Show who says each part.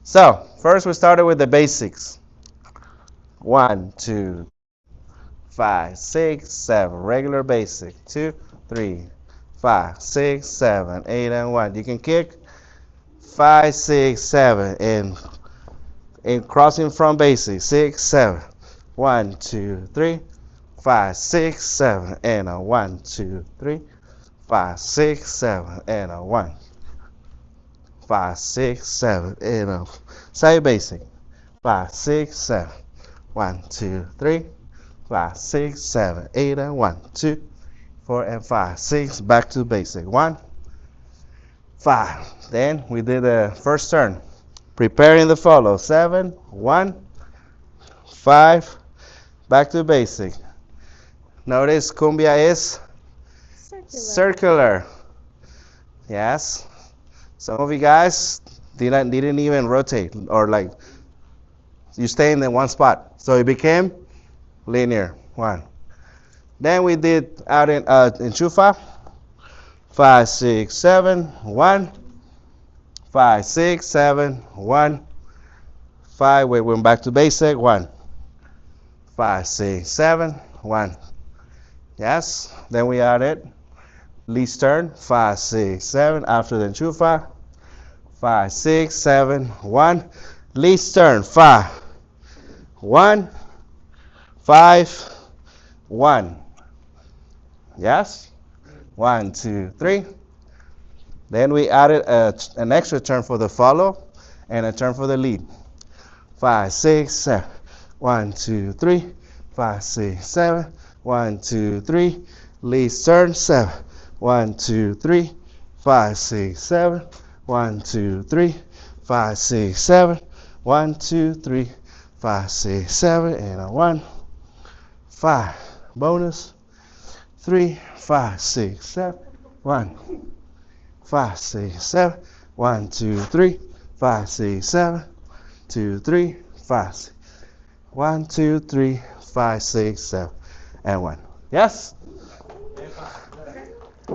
Speaker 1: So first we started with the basics. 1, 2, 5, 6, 7. Regular basic. 2, 3, 5, 6, 7, 8, and 1. You can kick 5, 6, 7 in crossing from basic. 6, 7. 1, 2, 3, 5, 6, 7, and a 1, 2, 3, 5, 6, 7, and a 1, 5, 6, 7, and a side basic. 5, 6, 7. 1, 2, 3, 5, 6, 7, 8, and 1, 2, 4, and 5, 6. Back to basic. 1, 5. Then we did the first turn. Preparing the follow. 7, 1, 5. Back to basic. Notice cumbia is circular. Yes. Some of you guys didn't even rotate or like you stay in the one spot. So it became linear. 1. Then we did out in chufa. 5, 6, 7, 1. 5, 6, 7, 1. 5. We went back to basic. 1. 5, 6, 7, 1. Yes. Then we added least turn. 5, 6, 7. After the chufa. 5, 6, 7, 1. Least turn. 5, 1, 5, 1. Yes. 1, 2, 3. Then we added an extra turn for the follow and a turn for the lead. 5, 6, 7. 1, 2, 3. 5, 6, 7. 1, 2, 3. Lead turn. 7. 1, 2, 3. 5, 6, 7. 1, 2, 3. 5, 6, 7. 1, 2, 3. 5, 6, 7. And a 1. 5. Bonus. 3, 5, 6, 7. 1. 5, 6, 7. 1, 2, 3. 5, 6, 7. 2, 3. 5, 6. 1, 2, 3. 5, 6, 7. And 1. Yes?